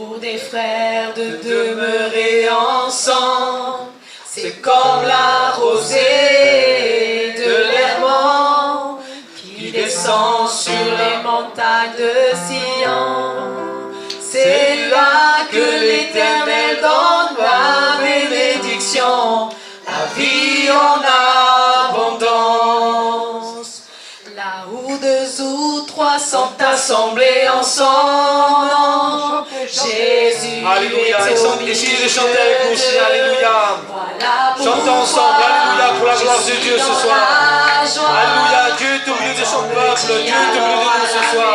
pour des frères de demeurer ensemble. C'est comme la rosée de l'Hermon qui descend sur les montagnes de Sion. C'est là que l'Éternel donne la bénédiction, la vie en abondance. Là où 2 ou 3 sont assemblés ensemble, Jésus Alléluia. Essayez de chanter avec nous aussi. Alléluia. Voilà Chantons ensemble. Alléluia pour la gloire de Dieu ce soir. Alléluia. Dieu est au milieu de son peuple. Dieu est au milieu de nous ce soir.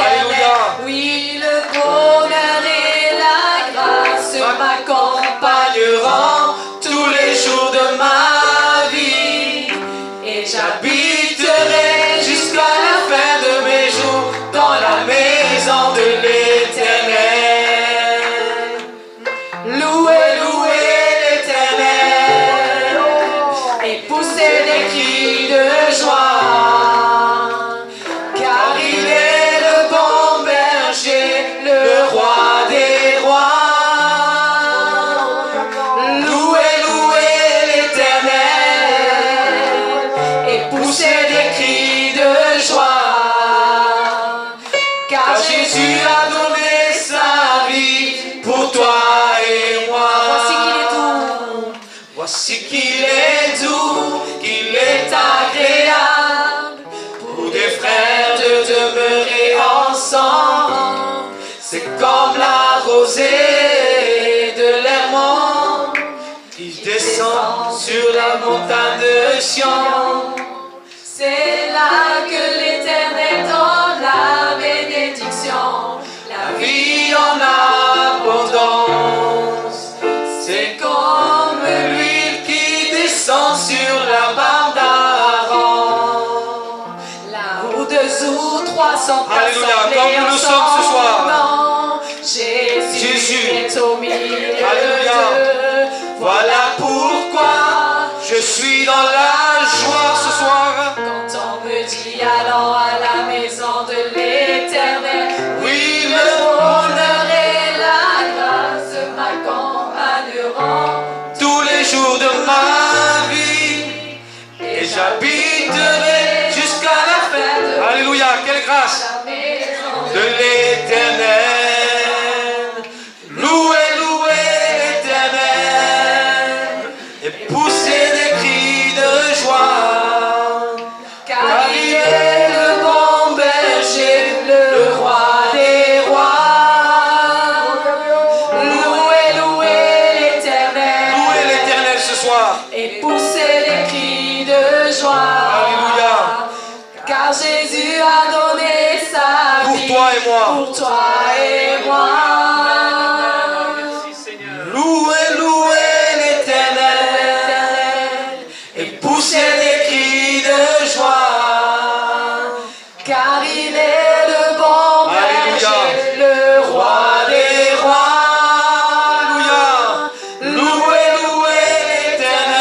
Alléluia. Oui, le bonheur et la grâce m'accompagneront tous les jours de ma vie. Et j'habiterai jusqu'à la fin de mes jours dans la maison de l'Éternel. Louez, louez l'Éternel et poussez des cris de joie, car il est le bon berger, le roi des rois. Louez, louez l'Éternel et poussez des cris de joie, car Jésus a donné sa vie pour toi et moi. Voici qu'il est doux, qu'il est agréable pour des frères de demeurer ensemble. C'est comme la rosée de l'Hermon qui descend sur la montagne de Sion. C'est là que l'Éternel donne la bénédiction, la vie en abondance. C'est comme l'huile qui descend sur la barbe d'Aaron. Là où 2 ou 3 sont Alléluia. assemblés Comme nous le sommes ce soir. ensemble, Jésus est au milieu Alléluia. d'eux. Voilà pourquoi Je suis dans la joie ce soir. quand on me dit allons à la maison de l'Éternel, oui, le bonheur et la grâce m'accompagneront Tous les jours de ma vie. Et j'habiterai jusqu'à la fin Alléluia. Quelle grâce la maison de l'Éternel. Louez, louez l'Éternel et poussez des cris de joie, car il est le bon berger, le roi des rois. Louez, louez l'Éternel. louez l'Éternel ce soir. Et poussez des cris de joie. Alléluia. Car Jésus a donné sa Pour vie toi et moi. pour toi et moi. Louez, louez l'Éternel et poussez des cris de joie, Car il est le bon Alléluia. berger, le roi des rois. Alléluia. Louez, louez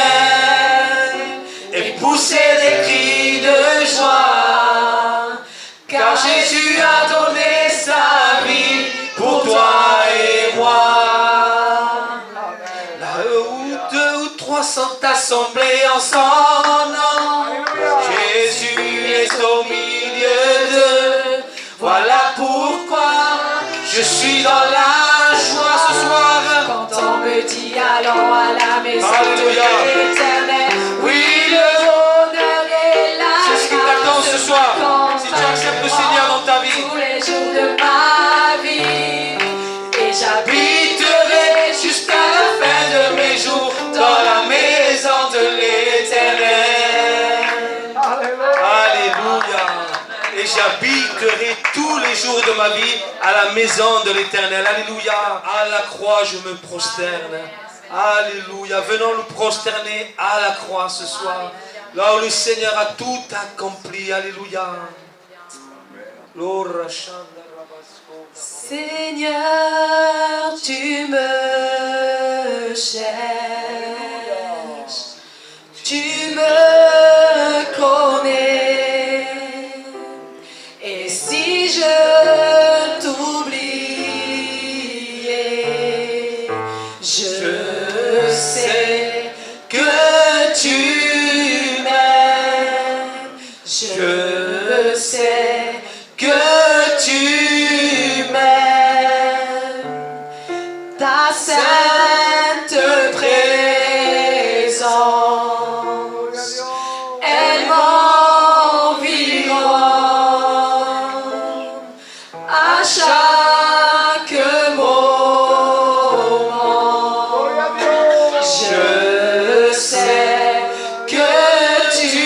l'Éternel et poussez des cris de joie, car Jésus a donné sa vie pour toi et moi. Là où 2 ou 3 sont assemblés ensemble, Jésus est au milieu d'eux. Voilà pourquoi je suis dans la joie ce soir. Quand on me dit allons à la maison Alléluia. de l'Éternel, Oui, le bonheur et la c'est ce qui t'attend ce soir. grâce Si tu acceptes le Seigneur dans ta vie, tous les jours de ma vie, et j'habiterai jusqu'à la fin de mes jours dans la maison de l'Éternel. Alléluia. Et j'habiterai tous les jours de ma vie à la maison de l'Éternel. Alléluia. À la croix, je me prosterne. Alléluia. Venons nous prosterner à la croix ce soir. Là où le Seigneur a tout accompli. Alléluia. Seigneur, tu me cherches, tu me connais, et si je t'oublie, sainte présence, elle m'environne à chaque moment. Je sais que tu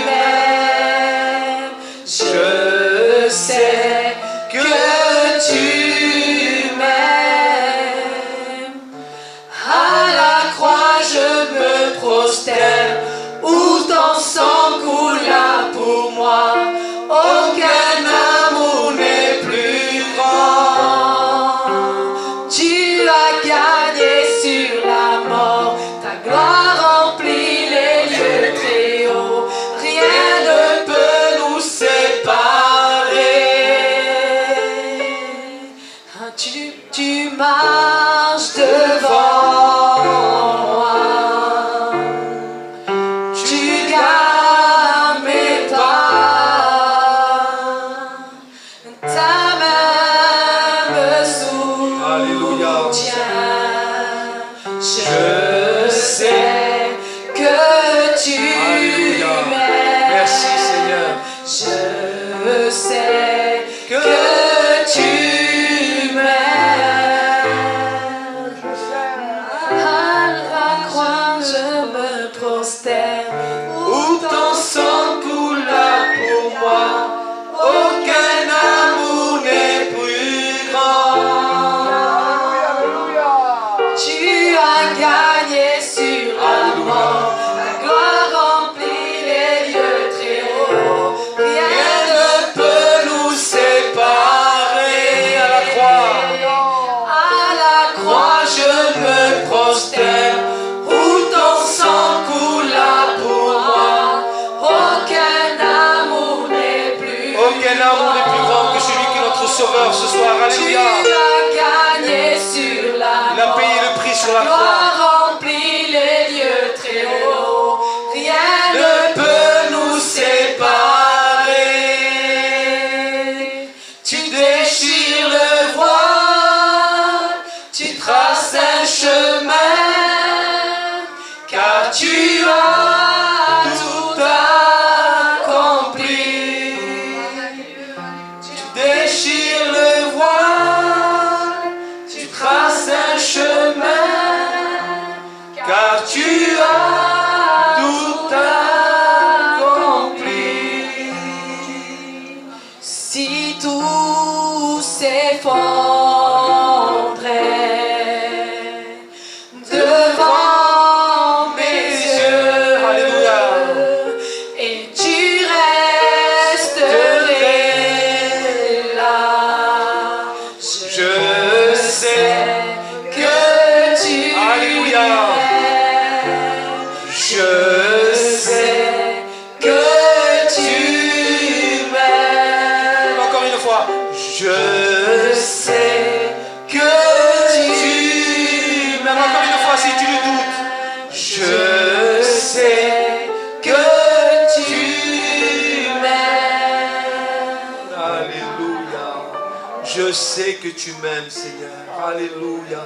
m'aimes, je sais que tu m'aimes. À la croix je me prosterne, où ton sang coula pour moi. Aucun amour n'est plus grand. Tu as gagné sur la mort, ta gloire remplit les lieux très hauts. Rien ne peut nous séparer. Tu marches devant moi, tu gardes mes pas, ta main me Alléluia. soutient. Je sais que tu Alléluia. m'aimes. Merci Seigneur. Je sais que tu m'aimes. À la croix je me prosterne, où ton sang coula pour moi. Aucun amour n'est plus grand. Tu as gagné sur la mort, ta gloire remplit les lieux très hauts. Rien ne peut nous séparer. À la croix. À la croix je me prosterne, où ton sang coula pour moi. Aucun amour n'est plus Aucun amour n'est plus grand que celui qui est notre sauveur ce soir. Tu Alléluia. as gagné sur la Il a payé le prix sur la croix. gloire remplit les lieux très hauts. Rien ne peut nous séparer. Tu déchires le voile, tu traces un chemin, car tu as tout accompli. Tu déchires le voile, tu traces un chemin, car tu as tout accompli. Si tout s'effondrait devant mes yeux, Alléluia. et tu resterais là, je sais que tu Alléluia. m'aimes. Je sais que tu m'aimes. Encore une fois. Je sais que tu Même encore une fois si tu le doutes. Je sais que tu m'aimes. Alléluia. Je sais que tu m'aimes, Seigneur. Alléluia.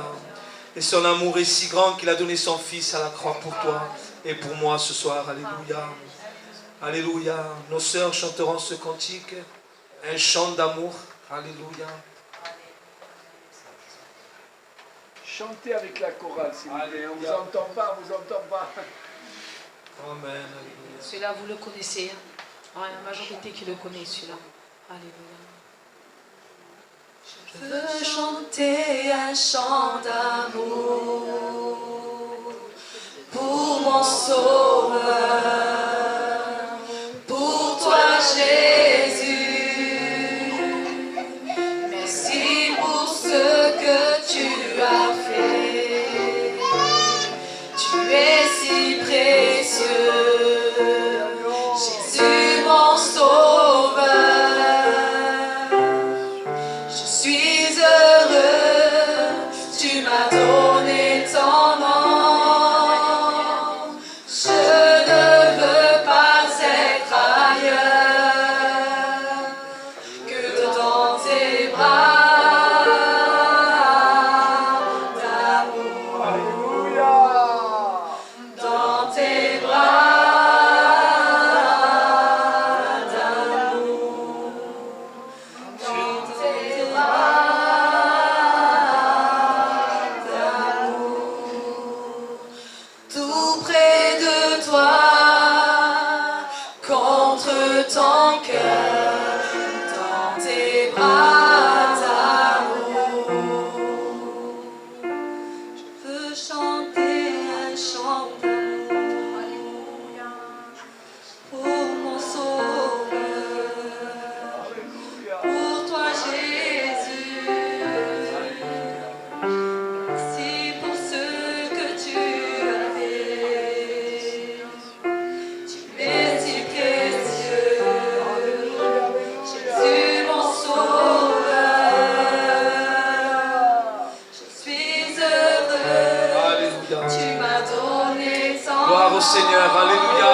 Et son amour est si grand qu'il a donné son Fils à la croix pour toi et pour moi ce soir. Alléluia. Alléluia. Nos sœurs chanteront ce cantique, un chant d'amour. Alléluia. Chantez avec la chorale, s'il vous plaît. On vous entend pas, on vous entend pas. Amen. Alléluia. Celui-là, vous le connaissez. Hein? Ouais, la majorité qui le connaît, celui-là. Alléluia. Je veux chanter un chant d'amour pour mon Sauveur, pour toi Jésus. Merci pour ce que tu as fait. Tu es si précieux, Jésus mon Sauveur. Je suis heureux, tu m'as donné ton nom. Je ne Seigneur. Alléluia.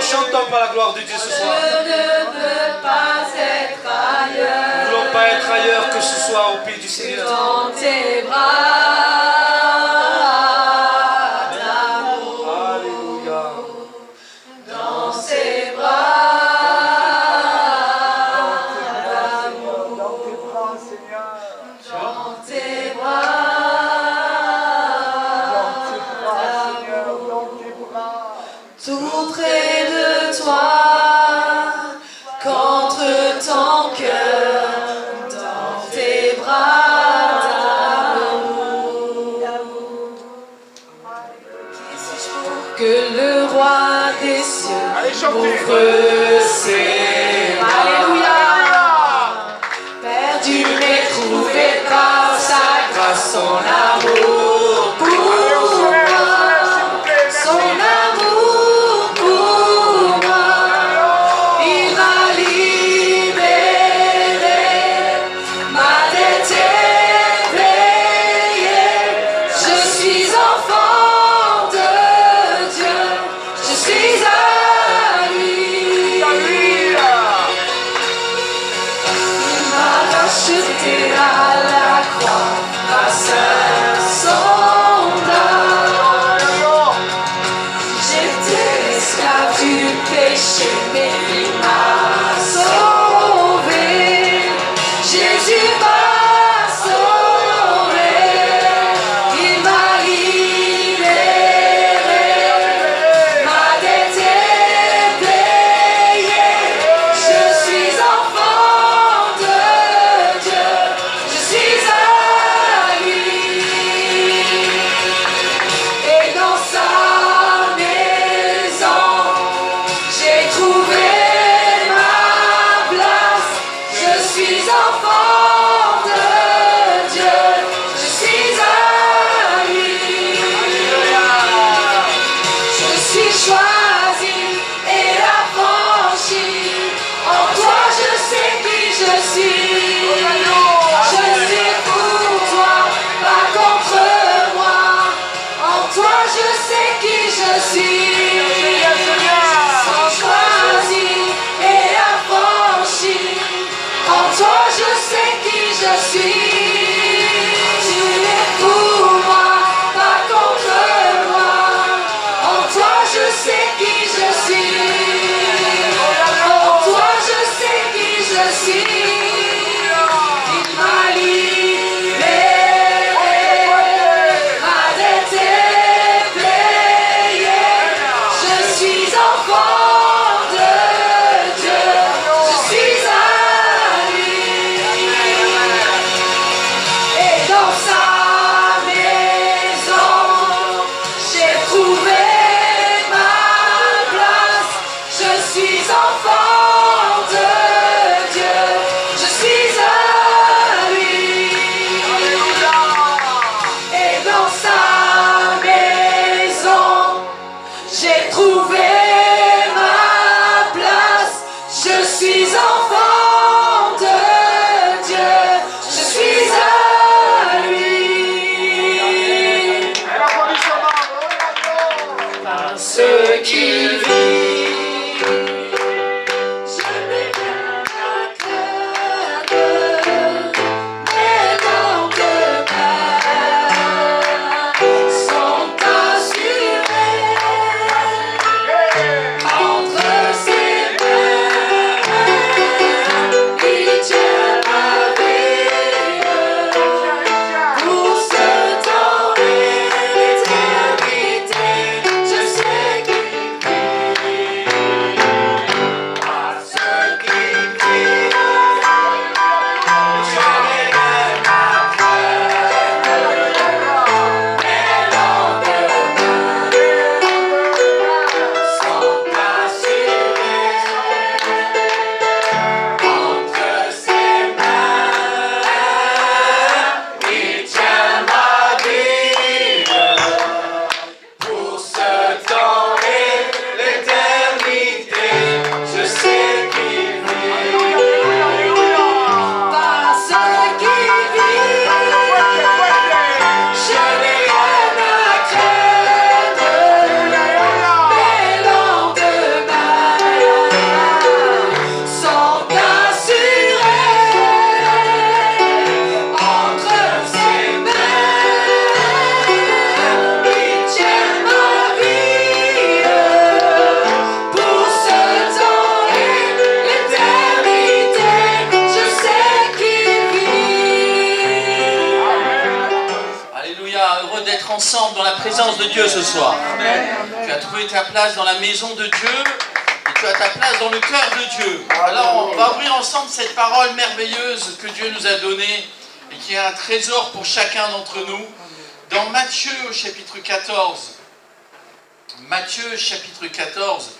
Chantons par la gloire de Dieu ce soir. Je ne veux pas être Nous ne ailleurs voulons pas être ailleurs que ce soit au pays du que Seigneur. dans tes bras d'amour. Alléluia. Dans tes bras d'amour. Dans tes bras, Seigneur. Dans tes bras Seigneur, dans tes bras. tout près de toi, contre ton cœur, dans tes bras d'amour. Que le roi des cieux Allez, chantez. ouvre ses bras. Alléluia. Perdu mais trouvé par sa grâce, son amour pour moi. Son amour pour moi, il m'a libéré, ma dette est payée. Je suis enfant de Dieu, je suis à lui. heureux d'être ensemble dans la présence de Dieu ce soir. Tu as trouvé ta place dans la maison de Dieu et tu as ta place dans le cœur de Dieu. Alors on va ouvrir ensemble cette parole merveilleuse que Dieu nous a donnée et qui est un trésor pour chacun d'entre nous. Dans Matthieu au chapitre 14, Matthieu chapitre 14,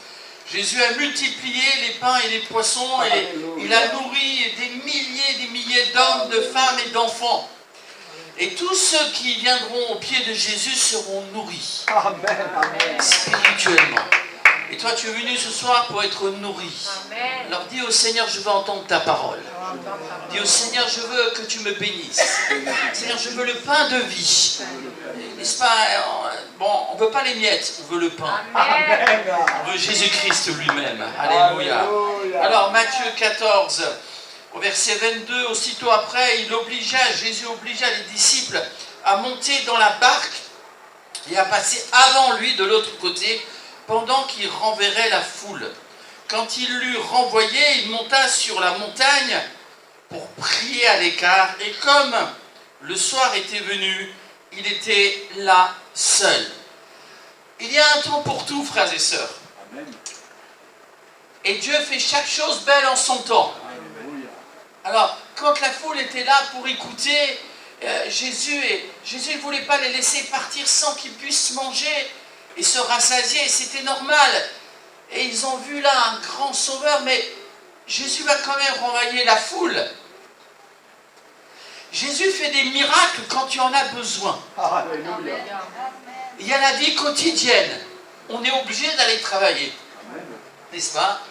Jésus a multiplié les pains et les poissons et il a nourri des milliers d'hommes, de femmes et d'enfants. Et tous ceux qui viendront au pied de Jésus seront nourris spirituellement. Et toi, tu es venu ce soir pour être nourri. Alors dis au Seigneur, je veux entendre ta parole. Dis au Seigneur, je veux que tu me bénisses. Seigneur, je veux le pain de vie. N'est-ce pas? Bon, on ne veut pas les miettes, on veut le pain. On veut Jésus-Christ lui-même. Alléluia. Alors, Matthieu 14, au verset 22, aussitôt après, Jésus obligea les disciples à monter dans la barque et à passer avant lui de l'autre côté, pendant qu'il renverrait la foule. Quand il l'eut renvoyé, il monta sur la montagne pour prier à l'écart. Et comme le soir était venu, il était là seul. Il y a un temps pour tout, frères et sœurs. Et Dieu fait chaque chose belle en son temps. Alors, quand la foule était là pour écouter Jésus ne voulait pas les laisser partir sans qu'ils puissent manger et se rassasier, c'était normal. Et ils ont vu là un grand sauveur, mais Jésus va quand même renvoyer la foule. Jésus fait des miracles quand tu en as besoin. Alléluia. Il y a la vie quotidienne. On est obligé d'aller travailler. N'est-ce pas?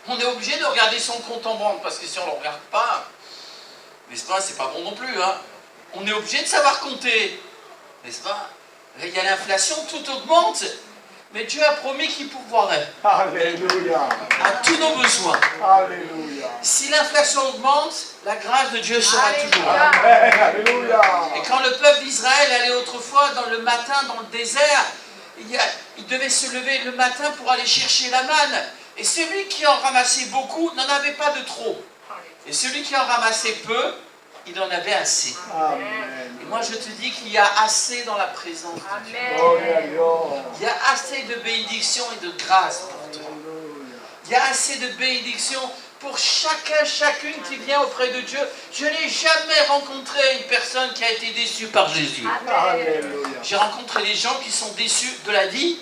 On est obligé de regarder son compte en banque, parce que si on ne le regarde pas, n'est-ce pas, c'est pas bon non plus. Hein? On est obligé de savoir compter. N'est-ce pas? Il y a l'inflation, tout augmente. Mais Dieu a promis qu'il pourvoirait Alléluia. à tous nos besoins. Alléluia. Si l'inflation augmente, la grâce de Dieu sera toujours là. Alléluia. Et quand le peuple d'Israël allait autrefois dans le matin dans le désert, il devait se lever le matin pour aller chercher la manne. Et celui qui en ramassait beaucoup n'en avait pas de trop. Et celui qui en ramassait peu, il en avait assez. Amen. Et moi je te dis qu'il y a assez dans la présence de Dieu. Il y a assez de bénédictions et de grâce pour toi. Il y a assez de bénédictions pour chacune qui vient auprès de Dieu. Je n'ai jamais rencontré une personne qui a été déçue par Jésus. Alléluia. J'ai rencontré des gens qui sont déçus de la vie.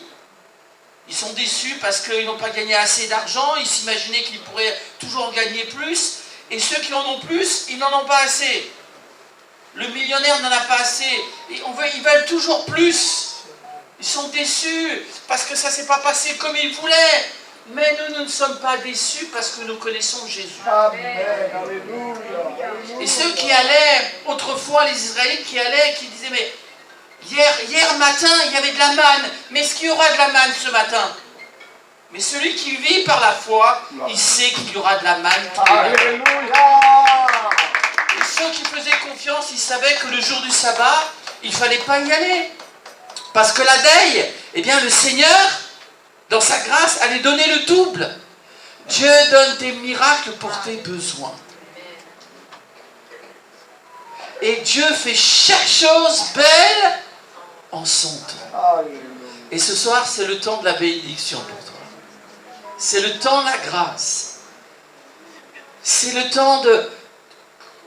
Ils sont déçus parce qu'ils n'ont pas gagné assez d'argent. Ils s'imaginaient qu'ils pourraient toujours gagner plus. Et ceux qui en ont plus, ils n'en ont pas assez. Le millionnaire n'en a pas assez. Et ils veulent toujours plus. Ils sont déçus parce que ça ne s'est pas passé comme ils voulaient. Mais nous ne sommes pas déçus parce que nous connaissons Jésus. Amen. Alléluia. Et ceux qui allaient, autrefois les Israélites qui allaient, qui disaient, mais hier matin il y avait de la manne, mais est-ce qu'il y aura de la manne ce matin? Mais celui qui vit par la foi, il sait qu'il y aura de la manne. Alléluia. Et ceux qui faisaient confiance, ils savaient que le jour du sabbat, il ne fallait pas y aller. Parce que la veille, eh bien le Seigneur, dans sa grâce, allait donner le double. Dieu donne des miracles pour tes besoins. Et Dieu fait chaque chose belle en son temps. Alléluia. Et ce soir, c'est le temps de la bénédiction pour toi. C'est le temps de la grâce. C'est le temps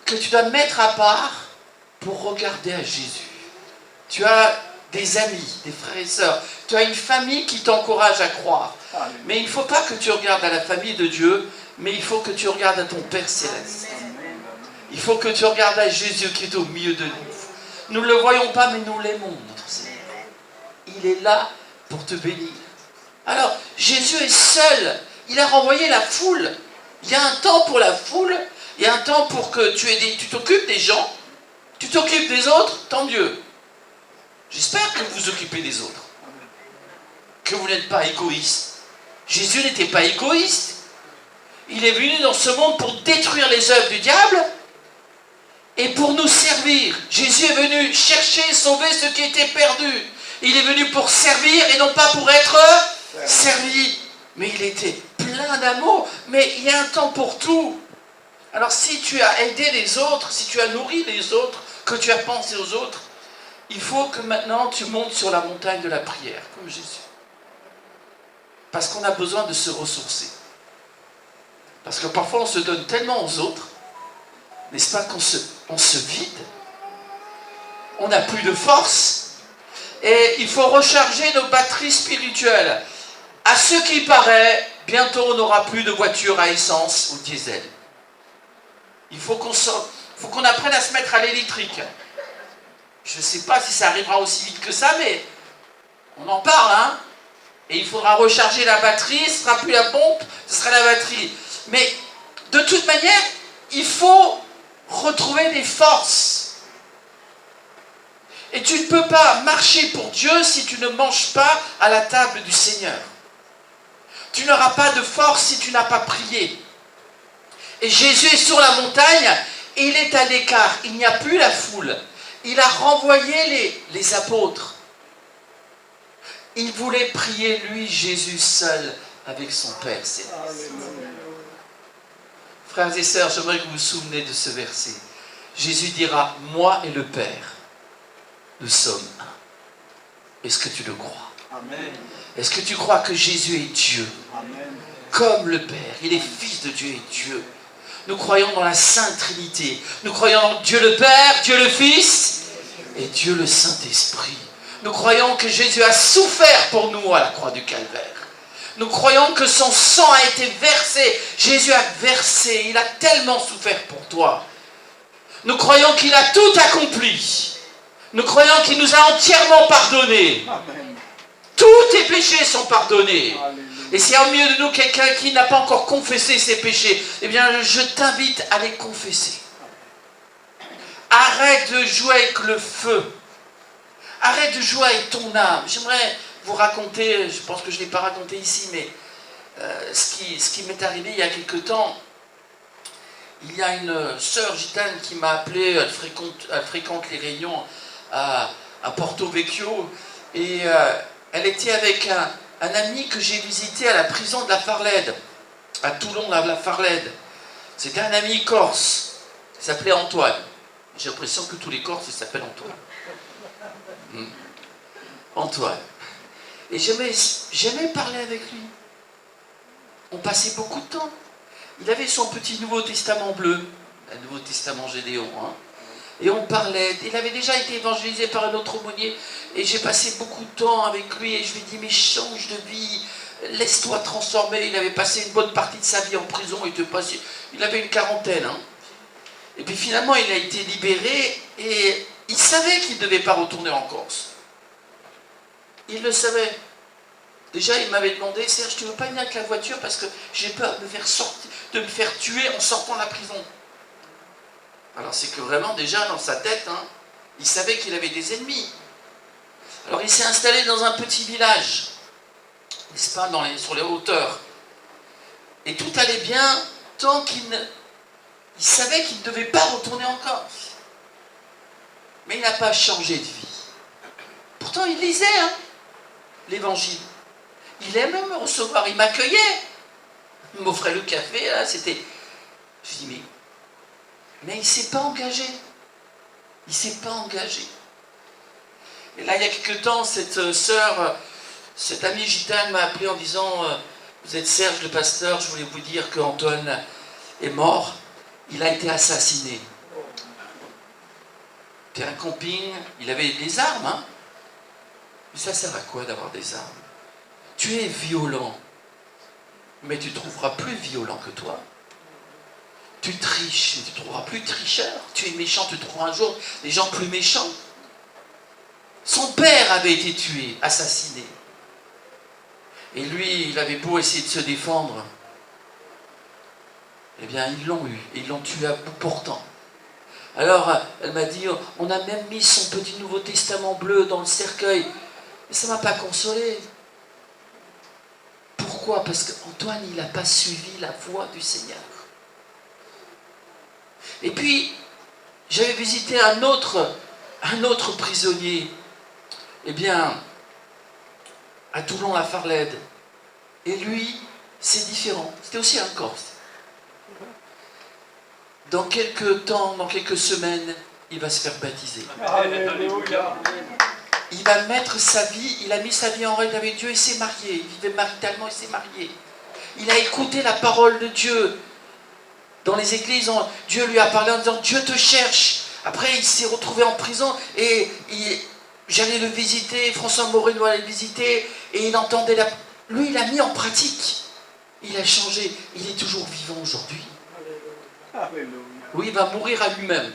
que tu dois mettre à part pour regarder à Jésus. Tu as des amis, des frères et sœurs. Tu as une famille qui t'encourage à croire. Mais il ne faut pas que tu regardes à la famille de Dieu, mais il faut que tu regardes à ton Père Céleste. Il faut que tu regardes à Jésus qui est au milieu de nous. Nous ne le voyons pas, mais nous l'aimons, notre Seigneur. Il est là pour te bénir. Alors, Jésus est seul. Il a renvoyé la foule. Il y a un temps pour la foule. Il y a un temps pour que tu t'occupes des gens. Tu t'occupes des autres, tant mieux. J'espère que vous vous occupez des autres. Que vous n'êtes pas égoïste. Jésus n'était pas égoïste. Il est venu dans ce monde pour détruire les œuvres du diable et pour nous servir. Jésus est venu chercher et sauver ceux qui étaient perdus. Il est venu pour servir et non pas pour être servi. Mais il était plein d'amour. Mais il y a un temps pour tout. Alors si tu as aidé les autres, si tu as nourri les autres, que tu as pensé aux autres, il faut que maintenant tu montes sur la montagne de la prière, comme Jésus. Parce qu'on a besoin de se ressourcer. Parce que parfois on se donne tellement aux autres, n'est-ce pas, qu'on se vide. On n'a plus de force. Et il faut recharger nos batteries spirituelles. À ce qui paraît, bientôt on n'aura plus de voitures à essence ou diesel. Il faut qu'on apprenne à se mettre à l'électrique. Je ne sais pas si ça arrivera aussi vite que ça, mais on en parle, hein. Et il faudra recharger la batterie, ce ne sera plus la pompe, ce sera la batterie. Mais de toute manière, il faut retrouver des forces. Et tu ne peux pas marcher pour Dieu si tu ne manges pas à la table du Seigneur. Tu n'auras pas de force si tu n'as pas prié. Et Jésus est sur la montagne et il est à l'écart. Il n'y a plus la foule. Il a renvoyé les apôtres. Il voulait prier, lui, Jésus, seul, avec son Père céleste. Frères et sœurs, j'aimerais que vous vous souveniez de ce verset. Jésus dira, moi et le Père, nous sommes un. Est-ce que tu le crois? Amen. Est-ce que tu crois que Jésus est Dieu? Amen. Comme le Père, il est Fils de Dieu et Dieu. Nous croyons dans la Sainte Trinité. Nous croyons en Dieu le Père, Dieu le Fils et Dieu le Saint-Esprit. Nous croyons que Jésus a souffert pour nous à la croix du Calvaire. Nous croyons que son sang a été versé. Jésus a versé. Il a tellement souffert pour toi. Nous croyons qu'il a tout accompli. Nous croyons qu'il nous a entièrement pardonné. Amen. Tous tes péchés sont pardonnés. Alléluia. Et s'il y a au milieu de nous quelqu'un qui n'a pas encore confessé ses péchés, eh bien je t'invite à les confesser. Arrête de jouer avec le feu. Arrête de jouer avec ton âme. J'aimerais vous raconter, je pense que je ne l'ai pas raconté ici, mais ce qui m'est arrivé il y a quelque temps. Il y a une sœur gitane qui m'a appelé, elle fréquente les réunions à Porto Vecchio, et elle était avec un ami que j'ai visité à la prison de la Farlède, à Toulon, la Farlède. C'était un ami corse, il s'appelait Antoine. J'ai l'impression que tous les Corses ils s'appellent Antoine. Antoine. Et j'aimais parler avec lui. On passait beaucoup de temps. Il avait son petit Nouveau Testament bleu, un Nouveau Testament Gédéon, hein. Et on parlait. Il avait déjà été évangélisé par un autre aumônier. Et j'ai passé beaucoup de temps avec lui. Et je lui ai dit, mais change de vie. Laisse-toi transformer. Il avait passé une bonne partie de sa vie en prison. Il avait une quarantaine. Hein. Et puis finalement, il a été libéré. Et il savait qu'il ne devait pas retourner en Corse. Il le savait. Déjà, il m'avait demandé, Serge, tu ne veux pas venir avec la voiture parce que j'ai peur de me faire tuer en sortant de la prison. Alors c'est que vraiment, déjà, dans sa tête, hein, il savait qu'il avait des ennemis. Alors il s'est installé dans un petit village, n'est-ce pas, sur les hauteurs. Et tout allait bien tant il savait qu'il ne devait pas retourner en Corse. Mais il n'a pas changé de vie. Pourtant, il lisait l'Évangile. Il aimait me recevoir, il m'accueillait. Il m'offrait le café, là, c'était... Je dis, mais il ne s'est pas engagé. Il ne s'est pas engagé. Et là, il y a quelque temps, cette sœur, cette amie gitane m'a appelé en disant, vous êtes Serge le pasteur, je voulais vous dire qu'Antoine est mort. Il a été assassiné. C'était un camping, il avait des armes, hein. Mais ça sert à quoi d'avoir des armes? Tu es violent, mais tu trouveras plus violent que toi. Tu triches, mais tu trouveras plus tricheur. Tu es méchant, tu trouveras un jour des gens plus méchants. Son père avait été tué, assassiné. Et lui, il avait beau essayer de se défendre. Eh bien, ils l'ont eu, et ils l'ont tué à bout portant. Alors, elle m'a dit, on a même mis son petit Nouveau Testament bleu dans le cercueil. Mais ça ne m'a pas consolé. Pourquoi? Parce qu'Antoine, il n'a pas suivi la voie du Seigneur. Et puis, j'avais visité un autre prisonnier, eh bien, à Toulon, la Farlède. Et lui, c'est différent. C'était aussi un Corse. Dans quelques temps, dans quelques semaines, il va se faire baptiser. Alléluia. Il va mettre sa vie, il a mis sa vie en règle avec Dieu, il s'est marié, il vivait maritalement, il s'est marié. Il a écouté la parole de Dieu. Dans les églises, Dieu lui a parlé en disant, Dieu te cherche. Après, il s'est retrouvé en prison et j'allais le visiter, François Moreno allait le visiter et il entendait la... Lui, il a mis en pratique. Il a changé. Il est toujours vivant aujourd'hui. Alléluia. Oui, il va mourir à lui-même.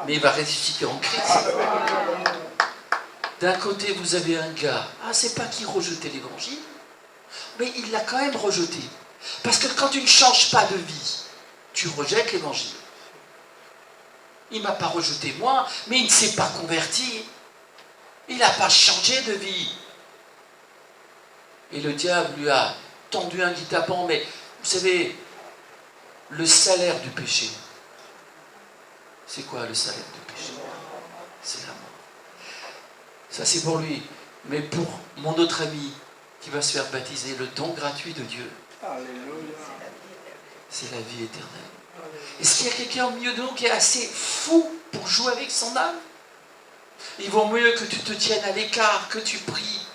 Mais il va ressusciter en Christ. D'un côté, vous avez un gars, c'est pas qu'il rejetait l'évangile, mais il l'a quand même rejeté. Parce que quand tu ne changes pas de vie, tu rejettes l'évangile. Il ne m'a pas rejeté moi, mais il ne s'est pas converti. Il n'a pas changé de vie. Et le diable lui a tendu un guet-apens, mais vous savez, le salaire du péché, c'est quoi le salaire du péché? C'est la mort. Ça c'est pour lui. Mais pour mon autre ami qui va se faire baptiser, le don gratuit de Dieu, Alléluia. c'est la vie éternelle. Est-ce qu'il y a quelqu'un au milieu de nous qui est assez fou pour jouer avec son âme? Il vaut mieux que tu te tiennes à l'écart, que tu pries,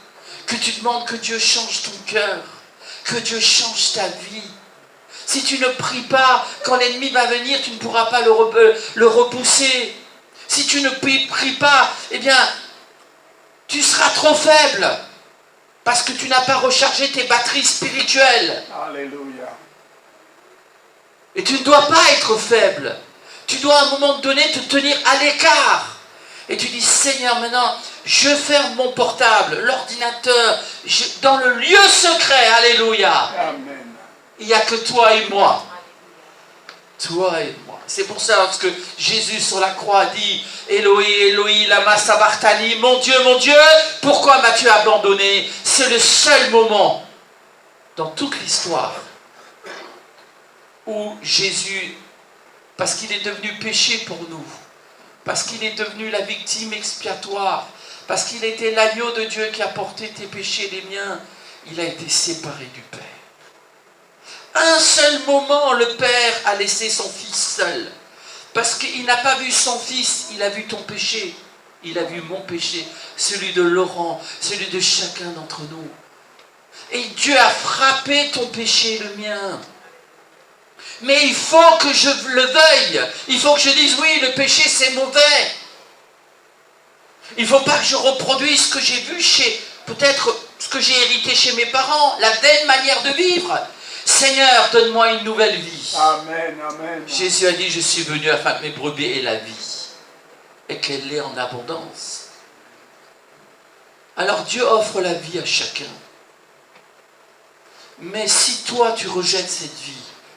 que tu demandes que Dieu change ton cœur, que Dieu change ta vie. Si tu ne pries pas, quand l'ennemi va venir, tu ne pourras pas le repousser. Si tu ne pries pas, eh bien, tu seras trop faible parce que tu n'as pas rechargé tes batteries spirituelles. Alléluia. Et tu ne dois pas être faible. Tu dois à un moment donné te tenir à l'écart. Et tu dis, Seigneur, maintenant, je ferme mon portable, l'ordinateur, dans le lieu secret. Alléluia. Amen. Il n'y a que toi et moi. Toi et moi. C'est pour ça que Jésus sur la croix a dit, Eloi, Eloi, lama sabachthani, mon Dieu, pourquoi m'as-tu abandonné? C'est le seul moment dans toute l'histoire où Jésus, parce qu'il est devenu péché pour nous, parce qu'il est devenu la victime expiatoire, parce qu'il était l'agneau de Dieu qui a porté tes péchés, les miens, il a été séparé du Père. Un seul moment, le Père a laissé son Fils seul. Parce qu'il n'a pas vu son Fils, il a vu ton péché. Il a vu mon péché, celui de Laurent, celui de chacun d'entre nous. Et Dieu a frappé ton péché, le mien. Mais il faut que je le veuille. Il faut que je dise, oui, le péché c'est mauvais. Il ne faut pas que je reproduise ce que j'ai vu peut-être ce que j'ai hérité chez mes parents, la vaine manière de vivre. Seigneur, donne-moi une nouvelle vie. Amen, amen. Jésus a dit, je suis venu afin que mes brebis aient la vie et qu'elle l'ait en abondance. Alors Dieu offre la vie à chacun. Mais si toi tu rejettes cette vie,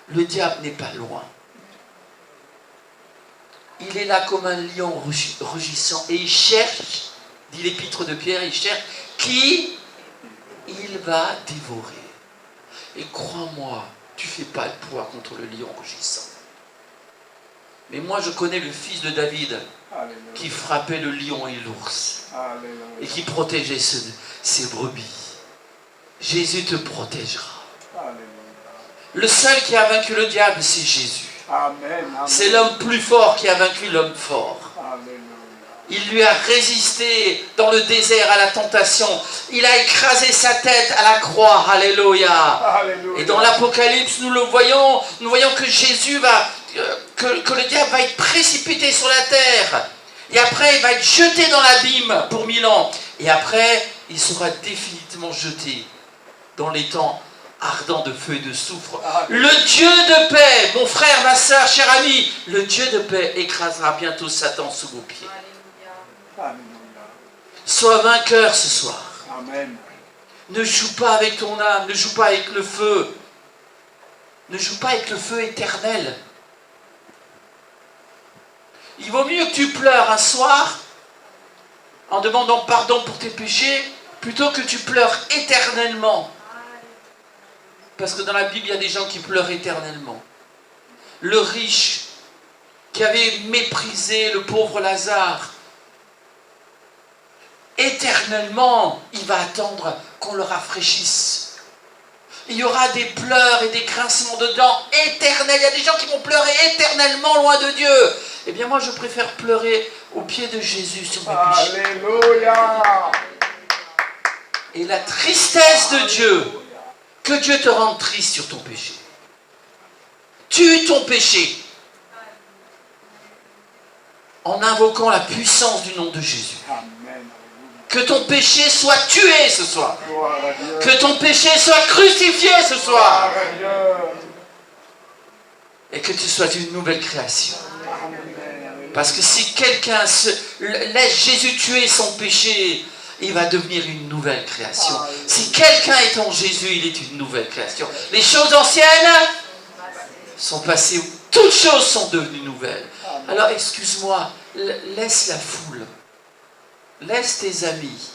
le diable n'est pas loin. Il est là comme un lion rugissant et il cherche, dit l'épître de Pierre, il cherche qui il va dévorer. Et crois-moi, tu ne fais pas le poids contre le lion rugissant. Mais moi, je connais le fils de David qui frappait le lion et l'ours et qui protégeait ses brebis. Jésus te protégera. Le seul qui a vaincu le diable, c'est Jésus. C'est l'homme plus fort qui a vaincu l'homme fort. Il lui a résisté dans le désert à la tentation. Il a écrasé sa tête à la croix. Alléluia. Et dans l'Apocalypse, nous voyons que Jésus que le diable va être précipité sur la terre. Et après, il va être jeté dans l'abîme pour 1000 ans. Et après, il sera définitivement jeté dans les temps ardents de feu et de soufre. Le Dieu de paix, mon frère, ma soeur, cher ami, le Dieu de paix écrasera bientôt Satan sous vos pieds. Sois vainqueur ce soir. Amen. Ne joue pas avec ton âme, ne joue pas avec le feu. Ne joue pas avec le feu éternel. Il vaut mieux que tu pleures un soir en demandant pardon pour tes péchés plutôt que tu pleures éternellement. Parce que dans la Bible, il y a des gens qui pleurent éternellement. Le riche qui avait méprisé le pauvre Lazare, éternellement, il va attendre qu'on le rafraîchisse. Il y aura des pleurs et des grincements de dents éternels. Il y a des gens qui vont pleurer éternellement loin de Dieu. Eh bien moi je préfère pleurer au pied de Jésus sur mes péchés. Alléluia. Et la tristesse de Dieu, que Dieu te rende triste sur ton péché. Tue ton péché en invoquant la puissance du nom de Jésus. Amen. Que ton péché soit tué ce soir. Gloire à Dieu. Que ton péché soit crucifié ce soir. Gloire à Dieu. Et que tu sois une nouvelle création. Amen. Parce que si quelqu'un laisse Jésus tuer son péché, il va devenir une nouvelle création. Si quelqu'un est en Jésus, il est une nouvelle création. Les choses anciennes sont passées, toutes choses sont devenues nouvelles. Alors excuse-moi, laisse la foule, laisse tes amis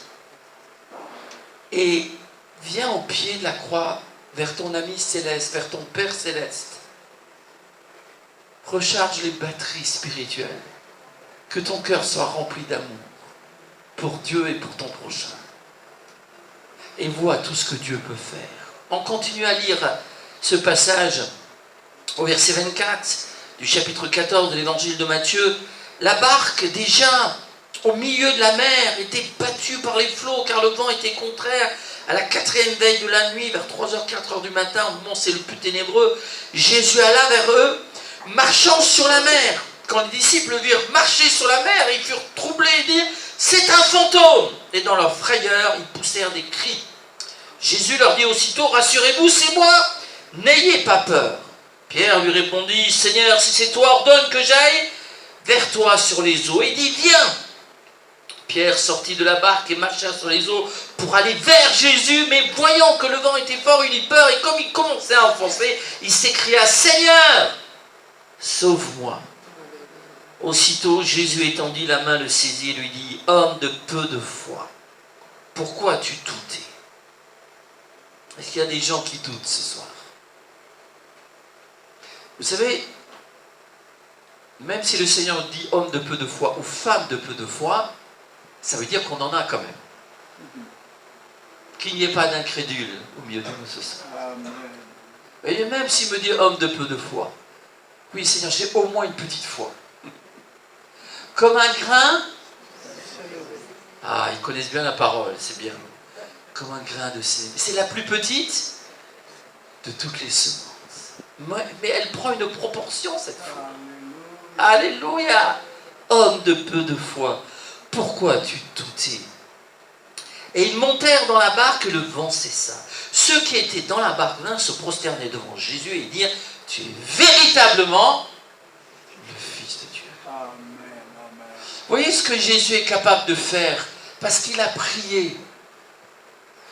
et viens au pied de la croix vers ton ami céleste, vers ton Père céleste. Recharge les batteries spirituelles. Que ton cœur soit rempli d'amour pour Dieu et pour ton prochain. Et vois tout ce que Dieu peut faire. On continue à lire ce passage au verset 24 du chapitre 14 de l'évangile de Matthieu. La barque, déjà au milieu de la mer, était battue par les flots car le vent était contraire. À la 4e veille de la nuit, vers 3h, 4h du matin, au moment où c'est le plus ténébreux, Jésus alla vers eux, marchant sur la mer. Quand les disciples virent marcher sur la mer, ils furent troublés et dirent « C'est un fantôme !» Et dans leur frayeur, ils poussèrent des cris. Jésus leur dit aussitôt « Rassurez-vous, c'est moi, n'ayez pas peur. » Pierre lui répondit « Seigneur, si c'est toi, ordonne que j'aille vers toi sur les eaux. » Et dit « Viens !» Pierre sortit de la barque et marcha sur les eaux pour aller vers Jésus, mais voyant que le vent était fort, il eut peur, et comme il commençait à enfoncer, il s'écria « Seigneur, sauve-moi !» Aussitôt, Jésus étendit la main, le saisit et lui dit « Homme de peu de foi, pourquoi as-tu douté ?» Est-ce qu'il y a des gens qui doutent ce soir? Vous savez, même si le Seigneur dit « homme de peu de foi » ou « femme de peu de foi », ça veut dire qu'on en a quand même. Qu'il n'y ait pas d'incrédule au milieu de nous ce soir. Amen. Et même s'il me dit « homme de peu de foi », oui Seigneur, j'ai au moins une petite foi. Comme un grain. Ah, ils connaissent bien la parole, c'est bien. Comme un grain de sénévé. C'est la plus petite de toutes les semences. Mais elle prend une proportion, cette foi. Alléluia. Homme de peu de foi, pourquoi as-tu douté? Et ils montèrent dans la barque et le vent cessa. Ceux qui étaient dans la barque vinrent se prosterner devant Jésus et dirent « Tu es véritablement le Fils de Dieu. » Vous voyez ce que Jésus est capable de faire? Parce qu'il a prié.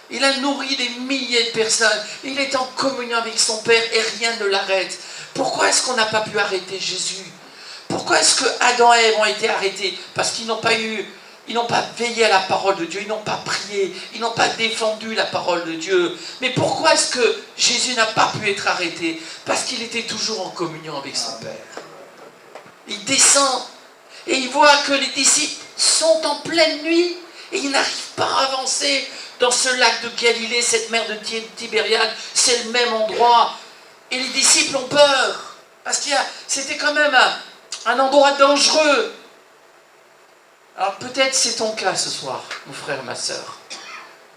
Il a nourri des milliers de personnes. Il est en communion avec son Père et rien ne l'arrête. Pourquoi est-ce qu'on n'a pas pu arrêter Jésus? Pourquoi est-ce que Adam et Ève ont été arrêtés? Parce qu'ils n'ont pas veillé à la parole de Dieu, ils n'ont pas prié, ils n'ont pas défendu la parole de Dieu. Mais pourquoi est-ce que Jésus n'a pas pu être arrêté? Parce qu'il était toujours en communion avec son Père. Il descend et il voit que les disciples sont en pleine nuit et ils n'arrivent pas à avancer dans ce lac de Galilée, cette mer de Tibériade, c'est le même endroit. Et les disciples ont peur, parce que c'était quand même un endroit dangereux. Alors peut-être c'est ton cas ce soir, mon frère, ma soeur.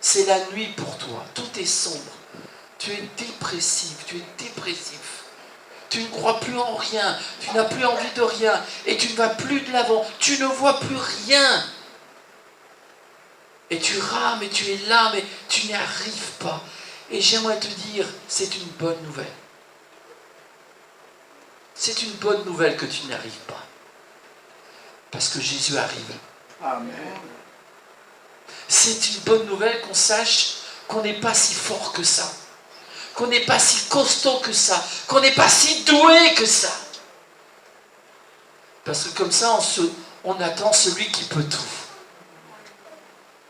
C'est la nuit pour toi, tout est sombre. Tu es dépressif, tu ne crois plus en rien, tu n'as plus envie de rien, et tu ne vas plus de l'avant, tu ne vois plus rien. Et tu rames, et tu es là, mais tu n'y arrives pas. Et j'aimerais te dire, c'est une bonne nouvelle. C'est une bonne nouvelle que tu n'y arrives pas. Parce que Jésus arrive. Amen. C'est une bonne nouvelle qu'on sache qu'on n'est pas si fort que ça. Qu'on n'est pas si costaud que ça. Qu'on n'est pas si doué que ça. Parce que comme ça, on attend celui qui peut tout.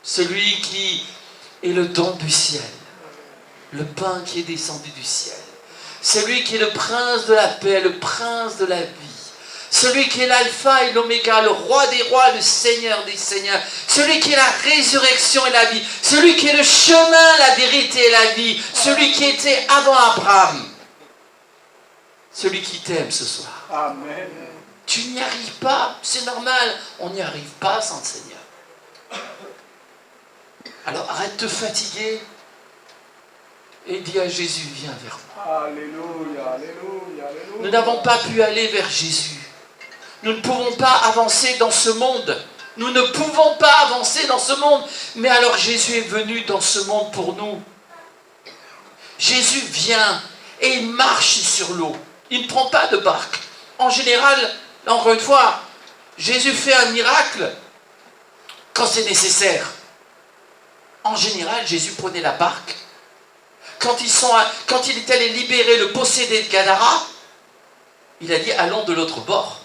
Celui qui est le don du ciel. Le pain qui est descendu du ciel. Celui qui est le prince de la paix, le prince de la vie. Celui qui est l'alpha et l'oméga, le roi des rois, le seigneur des seigneurs. Celui qui est la résurrection et la vie. Celui qui est le chemin, la vérité et la vie. Celui qui était avant Abraham. Celui qui t'aime ce soir. Amen. Tu n'y arrives pas, c'est normal. On n'y arrive pas sans le Seigneur. Alors arrête de te fatiguer et dis à Jésus, viens vers moi. Alléluia, alléluia, alléluia. Nous n'avons pas pu aller vers Jésus. Nous ne pouvons pas avancer dans ce monde. Nous ne pouvons pas avancer dans ce monde. Mais alors Jésus est venu dans ce monde pour nous. Jésus vient et il marche sur l'eau. Il ne prend pas de barque. En général, encore une fois, Jésus fait un miracle quand c'est nécessaire. En général, Jésus prenait la barque. Quand il est allé libérer le possédé de Gadara, il a dit allons de l'autre bord.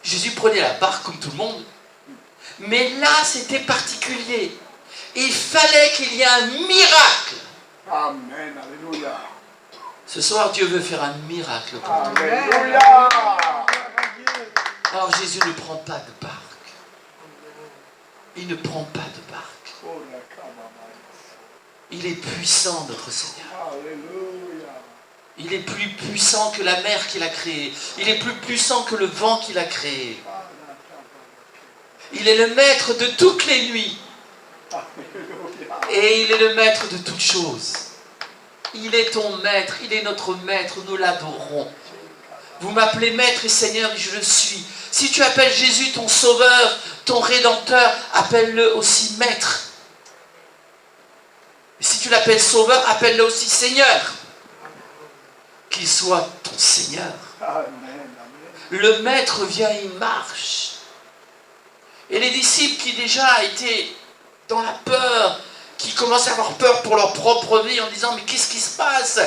Jésus prenait la barque comme tout le monde. Mais là, c'était particulier. Il fallait qu'il y ait un miracle. Amen, alléluia. Ce soir, Dieu veut faire un miracle pour toi. Alléluia. Alors Jésus ne prend pas de barque. Il ne prend pas de barque. Il est puissant, notre Seigneur. Alléluia. Il est plus puissant que la mer qu'il a créée. Il est plus puissant que le vent qu'il a créé. Il est le maître de toutes les nuits. Et il est le maître de toutes choses. Il est ton maître, il est notre maître, nous l'adorons. Vous m'appelez maître et Seigneur, et je le suis. Si tu appelles Jésus ton sauveur, ton rédempteur, appelle-le aussi maître. Et si tu l'appelles sauveur, appelle-le aussi Seigneur. Qu'il soit ton Seigneur. Le maître vient, il marche. Et les disciples qui déjà étaient dans la peur, qui commencent à avoir peur pour leur propre vie en disant mais qu'est-ce qui se passe?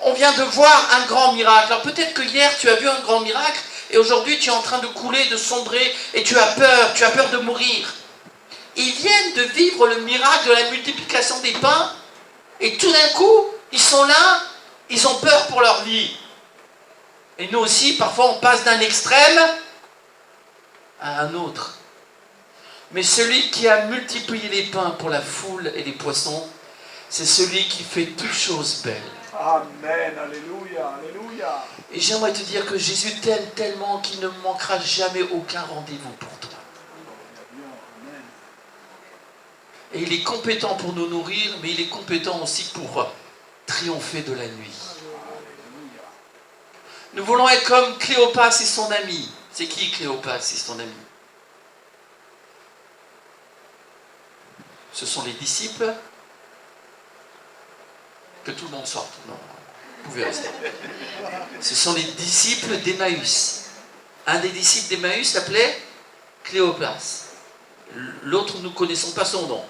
On vient de voir un grand miracle. Alors peut-être que hier tu as vu un grand miracle et aujourd'hui tu es en train de couler, de sombrer et tu as peur de mourir. Ils viennent de vivre le miracle de la multiplication des pains et tout d'un coup ils sont là, ils ont peur pour leur vie. Et nous aussi parfois on passe d'un extrême à un autre. Mais celui qui a multiplié les pains pour la foule et les poissons, c'est celui qui fait toutes choses belles. Amen, alléluia, alléluia. Et j'aimerais te dire que Jésus t'aime tellement qu'il ne manquera jamais aucun rendez-vous pour toi. Et il est compétent pour nous nourrir, mais il est compétent aussi pour triompher de la nuit. Nous voulons être comme Cléopas et son ami. C'est qui Cléopas et son ami? Ce sont les disciples. Que tout le monde sorte. Non, vous pouvez rester. Ce sont les disciples d'Emmaüs. Un des disciples d'Emmaüs s'appelait Cléopas. L'autre, nous ne connaissons pas son nom.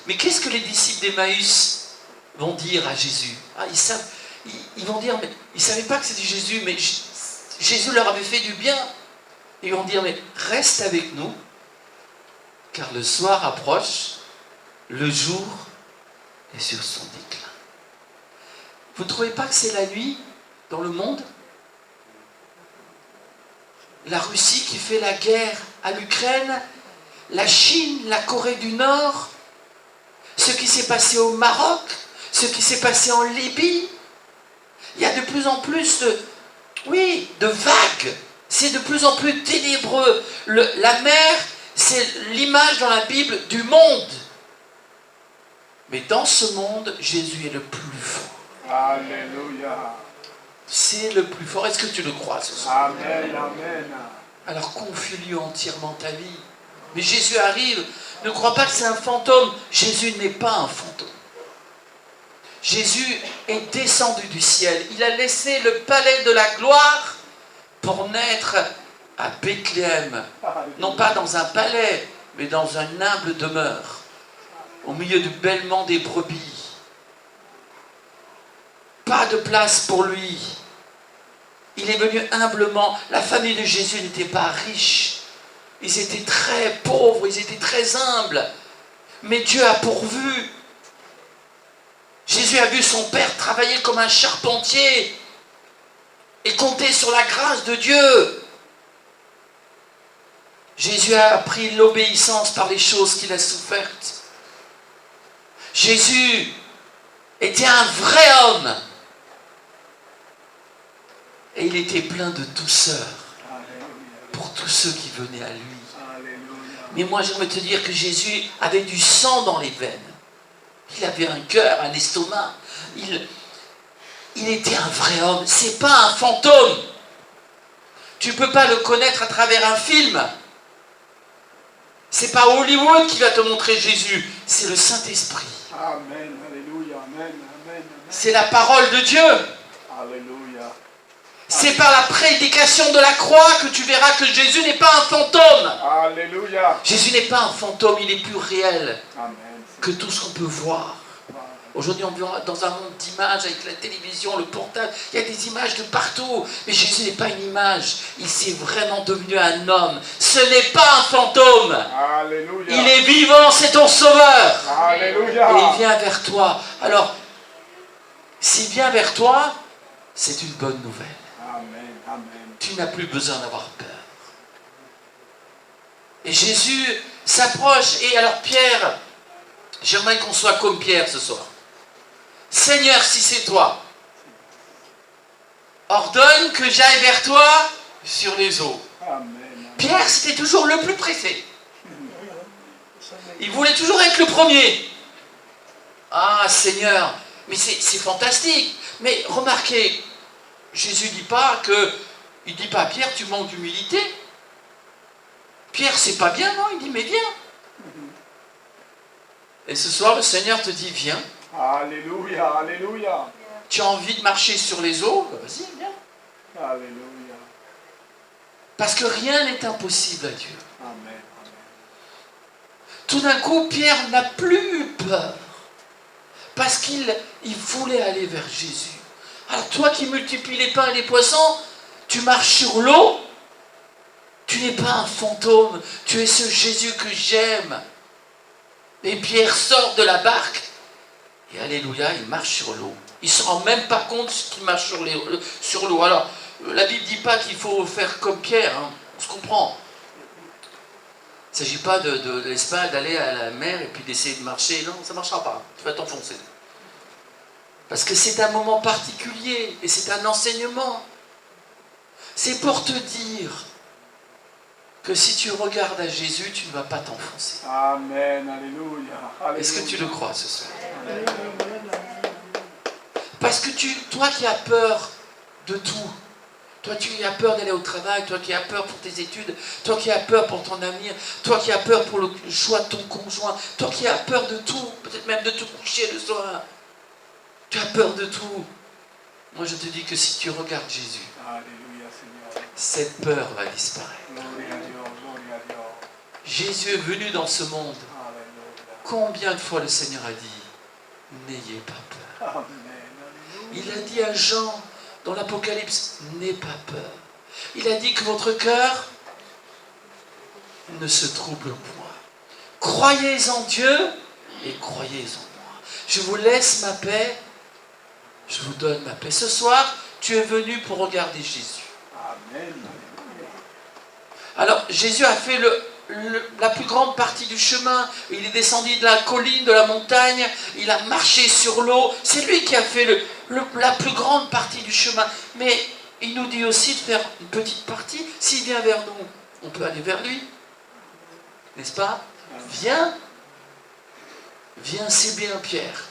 Mais qu'est-ce que les disciples d'Emmaüs vont dire à Jésus? Ils vont dire, mais ils ne savaient pas que c'était Jésus, mais Jésus leur avait fait du bien. Ils vont dire, mais reste avec nous, car le soir approche, le jour est sur son déclin. Vous ne trouvez pas que c'est la nuit dans le monde? La Russie qui fait la guerre à l'Ukraine, la Chine, la Corée du Nord, ce qui s'est passé au Maroc, ce qui s'est passé en Libye. Il y a de plus en plus de vagues. C'est de plus en plus ténébreux. La mer, c'est l'image dans la Bible du monde. Mais dans ce monde, Jésus est le plus fort. Alléluia. C'est le plus fort. Est-ce que tu le crois ce soir? Amen, amen. Alors confie-lui entièrement ta vie. Mais Jésus arrive. Ne crois pas que c'est un fantôme. Jésus n'est pas un fantôme. Jésus est descendu du ciel. Il a laissé le palais de la gloire pour naître à Bethléem. Non pas dans un palais, mais dans une humble demeure, au milieu du bêlement des brebis. Pas de place pour lui. Il est venu humblement. La famille de Jésus n'était pas riche. Ils étaient très pauvres, ils étaient très humbles. Mais Dieu a pourvu. Jésus a vu son père travailler comme un charpentier et compter sur la grâce de Dieu. Jésus a appris l'obéissance par les choses qu'il a souffertes. Jésus était un vrai homme. Et il était plein de douceur Alléluia. pour tous ceux qui venaient à lui. Alléluia. Mais moi, j'aimerais te dire que Jésus avait du sang dans les veines. Il avait un cœur, un estomac. Il était un vrai homme. C'est pas un fantôme. Tu peux pas le connaître à travers un film. C'est pas Hollywood qui va te montrer Jésus. C'est le Saint-Esprit. Amen. Alléluia. Amen. Amen. C'est la parole de Dieu. Alléluia. C'est par la prédication de la croix que tu verras que Jésus n'est pas un fantôme. Alléluia. Jésus n'est pas un fantôme, il est plus réel Amen. que tout ce qu'on peut voir. Aujourd'hui, on vit dans un monde d'images avec la télévision, le portable. Il y a des images de partout. Mais Jésus n'est pas une image. Il s'est vraiment devenu un homme. Ce n'est pas un fantôme. Alléluia. Il est vivant, c'est ton sauveur. Alléluia. Et il vient vers toi. Alors, s'il vient vers toi, c'est une bonne nouvelle. Amen. Amen. Tu n'as plus besoin d'avoir peur. Et Jésus s'approche. Et alors Pierre, j'aimerais qu'on soit comme Pierre ce soir. Seigneur, si c'est toi, ordonne que j'aille vers toi sur les eaux. Amen. Pierre, c'était toujours le plus pressé. Il voulait toujours être le premier. Ah, Seigneur, mais c'est fantastique. Mais remarquez, Jésus ne dit pas il dit pas à Pierre, tu manques d'humilité. Pierre, c'est pas bien, non? Il dit, mais viens. Et ce soir, le Seigneur te dit, viens. Alléluia. Alléluia. Tu as envie de marcher sur les eaux? Vas-y, viens. Alléluia. Parce que rien n'est impossible à Dieu. Amen. Amen. Tout d'un coup, Pierre n'a plus eu peur. Parce qu'il voulait aller vers Jésus. Alors toi qui multiplies les pains et les poissons, tu marches sur l'eau. Tu n'es pas un fantôme. Tu es ce Jésus que j'aime. Et Pierre sort de la barque. Et alléluia, il marche sur l'eau. Il ne se rend même pas compte qu'il marche sur l'eau. Alors, la Bible ne dit pas qu'il faut faire comme Pierre. Hein. On se comprend. Il ne s'agit pas d'aller à la mer et puis d'essayer de marcher. Non, ça ne marchera pas. Tu vas t'enfoncer. Parce que c'est un moment particulier et c'est un enseignement. C'est pour te dire que si tu regardes à Jésus, tu ne vas pas t'enfoncer. Amen. Alléluia. Est-ce que tu le crois ce soir? Parce que toi qui as peur de tout, toi qui as peur d'aller au travail, toi qui as peur pour tes études, toi qui as peur pour ton avenir, toi qui as peur pour le choix de ton conjoint, toi qui as peur de tout, peut-être même de te coucher le soir, tu as peur de tout. Moi je te dis que si tu regardes Jésus, Alléluia, Seigneur. cette peur va disparaître. Gloria a Dios, gloria a Dios. Jésus est venu dans ce monde. Alléluia. Combien de fois le Seigneur a dit, n'ayez pas peur. Amen. Il a dit à Jean dans l'Apocalypse, n'aie pas peur. Il a dit que votre cœur ne se trouble point. Croyez en Dieu et croyez en moi. Je vous laisse ma paix, je vous donne ma paix. Ce soir, tu es venu pour regarder Jésus. Amen. Alors, Jésus a fait la plus grande partie du chemin. Il est descendu de la colline, de la montagne. Il a marché sur l'eau. C'est lui qui a fait la plus grande partie du chemin. Mais il nous dit aussi de faire une petite partie. S'il vient vers nous, on peut aller vers lui. N'est-ce pas? Viens. Viens, c'est bien Pierre.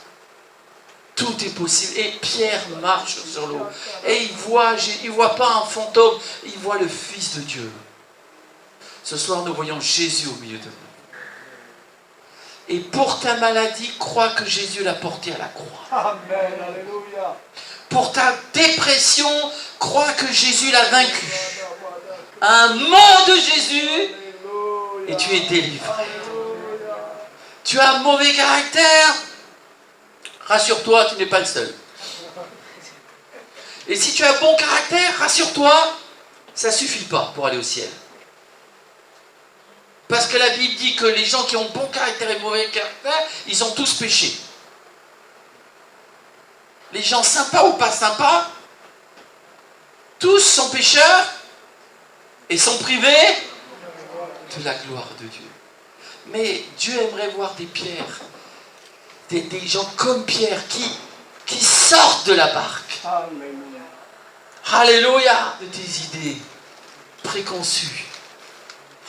Tout est possible. Et Pierre marche sur l'eau. Et il voit pas un fantôme. Il voit le Fils de Dieu. Ce soir, nous voyons Jésus au milieu de nous. Et pour ta maladie, crois que Jésus l'a porté à la croix. Amen. Alléluia. Pour ta dépression, crois que Jésus l'a vaincu. Un mot de Jésus et tu es délivré. Tu as un mauvais caractère, rassure-toi, tu n'es pas le seul. Et si tu as un bon caractère, rassure-toi, ça ne suffit pas pour aller au ciel. Parce que la Bible dit que les gens qui ont bon caractère et mauvais caractère, ils ont tous péché. Les gens sympas ou pas sympas, tous sont pécheurs et sont privés de la gloire de Dieu. Mais Dieu aimerait voir des pierres, des gens comme Pierre qui sortent de la barque. Alléluia. Alléluia, de tes idées préconçues.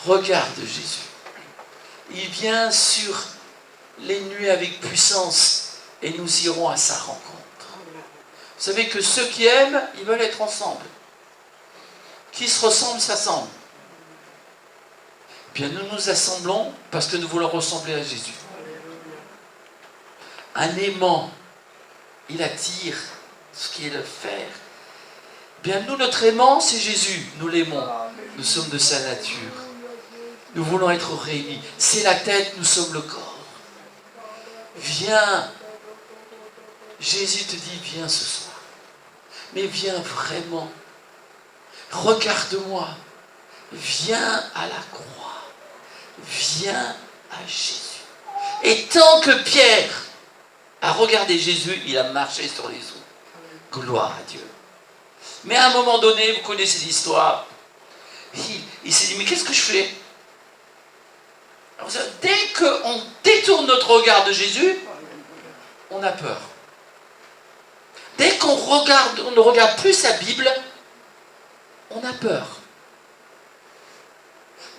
Regarde Jésus. Il vient sur les nuées avec puissance et nous irons à sa rencontre. Vous savez que ceux qui aiment, ils veulent être ensemble. Qui se ressemblent, s'assemblent. Bien, nous nous assemblons parce que nous voulons ressembler à Jésus. Un aimant, il attire ce qui est le fer. Bien, nous, notre aimant, c'est Jésus. Nous l'aimons. Nous sommes de sa nature. Nous voulons être réunis. C'est la tête, nous sommes le corps. Viens. Jésus te dit, viens ce soir. Mais viens vraiment. Regarde-moi. Viens à la croix. Viens à Jésus. Et tant que Pierre a regardé Jésus, il a marché sur les eaux. Gloire à Dieu. Mais à un moment donné, vous connaissez l'histoire, il s'est dit, mais qu'est-ce que je fais? Alors, dès qu'on détourne notre regard de Jésus, on a peur. Dès qu'on ne regarde plus sa Bible, on a peur.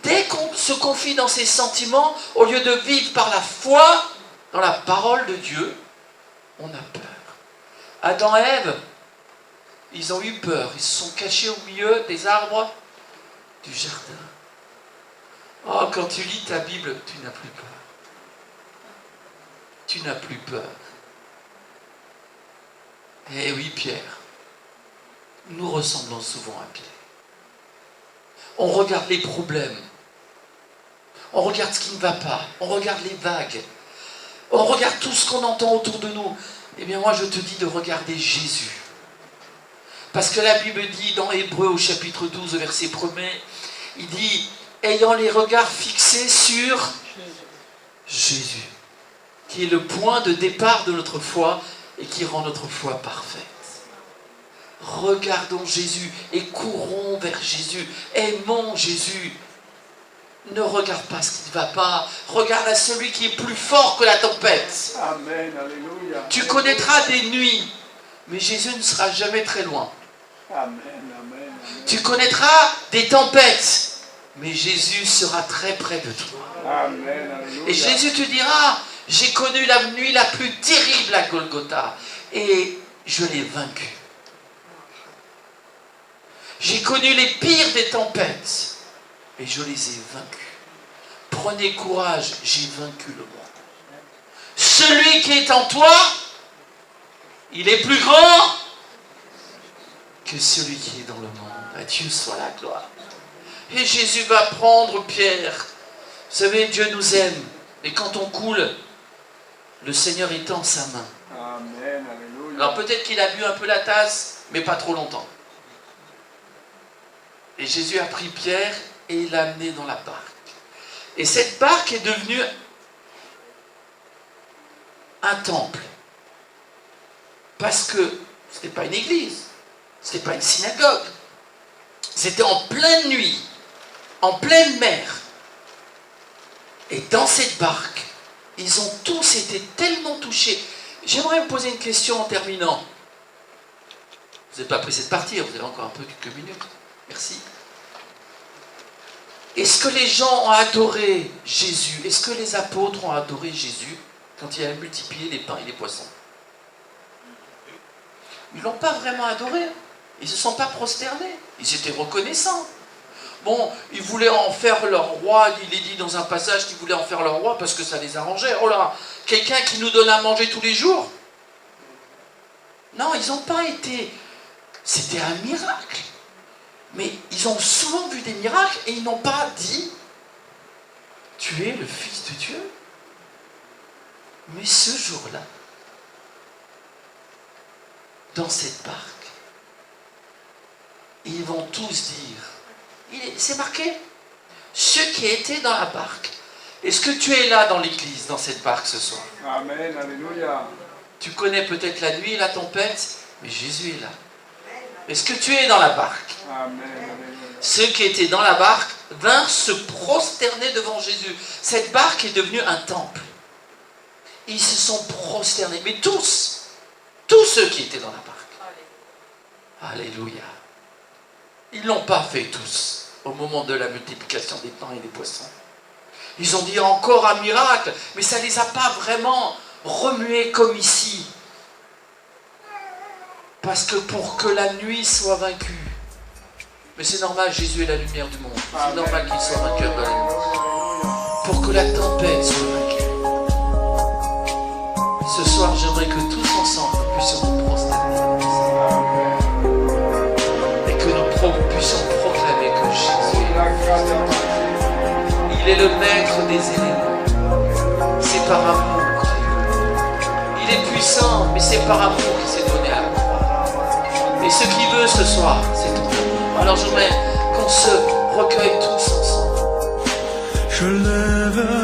Dès qu'on se confie dans ses sentiments, au lieu de vivre par la foi dans la parole de Dieu, on a peur. Adam et Ève, ils ont eu peur. Ils se sont cachés au milieu des arbres du jardin. Oh, quand tu lis ta Bible, tu n'as plus peur. Tu n'as plus peur. Eh oui, Pierre, nous ressemblons souvent à Pierre. On regarde les problèmes. On regarde ce qui ne va pas. On regarde les vagues. On regarde tout ce qu'on entend autour de nous. Eh bien, moi, je te dis de regarder Jésus. Parce que la Bible dit dans Hébreux au chapitre 12, verset 1er, il dit, ayant les regards fixés sur Jésus, qui est le point de départ de notre foi et qui rend notre foi parfaite. Regardons Jésus et courons vers Jésus. Aimons Jésus. Ne regarde pas ce qui ne va pas. Regarde à celui qui est plus fort que la tempête. Amen, alléluia. Tu connaîtras des nuits, mais Jésus ne sera jamais très loin. Amen, amen, amen. Tu connaîtras des tempêtes, mais Jésus sera très près de toi. Amen, alléluia. Et Jésus te dira, j'ai connu la nuit la plus terrible à Golgotha, et je l'ai vaincu. J'ai connu les pires des tempêtes, et je les ai vaincus. Prenez courage, j'ai vaincu le monde. Celui qui est en toi, il est plus grand que celui qui est dans le monde. À Dieu soit la gloire. Et Jésus va prendre Pierre. Vous savez, Dieu nous aime. Et quand on coule, le Seigneur étend sa main. Amen, alléluia. Alors peut-être qu'il a bu un peu la tasse, mais pas trop longtemps. Et Jésus a pris Pierre et il l'a amené dans la barque. Et cette barque est devenue un temple. Parce que ce n'était pas une église, ce n'était pas une synagogue. C'était en pleine nuit, en pleine mer. Et dans cette barque, ils ont tous été tellement touchés. J'aimerais vous poser une question en terminant. Vous n'êtes pas pressé de partir, vous avez encore un peu quelques minutes. Merci. Est-ce que les gens ont adoré Jésus? Est-ce que les apôtres ont adoré Jésus quand il a multiplié les pains et les poissons? Ils ne l'ont pas vraiment adoré. Ils ne se sont pas prosternés. Ils étaient reconnaissants. Bon, ils voulaient en faire leur roi. Il est dit dans un passage qu'ils voulaient en faire leur roi parce que ça les arrangeait. Oh là, quelqu'un qui nous donne à manger tous les jours? Non, ils n'ont pas été... C'était un miracle. Mais ils ont souvent vu des miracles et ils n'ont pas dit « Tu es le Fils de Dieu ». Mais ce jour-là, dans cette barque, ils vont tous dire, c'est marqué, ceux qui étaient dans la barque. Est-ce que tu es là dans l'église, dans cette barque ce soir? Amen, alléluia. Tu connais peut-être la nuit, la tempête, mais Jésus est là. Est-ce que tu es dans la barque? Amen, alléluia. Ceux qui étaient dans la barque vinrent se prosterner devant Jésus. Cette barque est devenue un temple. Ils se sont prosternés, mais tous ceux qui étaient dans la barque. Alléluia. Ils ne l'ont pas fait tous au moment de la multiplication des pains et des poissons. Ils ont dit encore un miracle, mais ça ne les a pas vraiment remués comme ici. Parce que pour que la nuit soit vaincue, mais c'est normal, Jésus est la lumière du monde. C'est normal qu'il soit vainqueur de la nuit. Pour que la tempête soit vaincue. Ce soir, j'aimerais que tous ensemble, nous puissions nous prosterner. Et que nous puissions proclamer que Jésus est là. Il est le maître des éléments. C'est par amour qu'il est venu. Il est puissant, mais c'est par amour qu'il s'est donné à la croix. Et ce qu'il veut ce soir, c'est ton amour. Alors j'aimerais qu'on se recueille tous ensemble. Je lève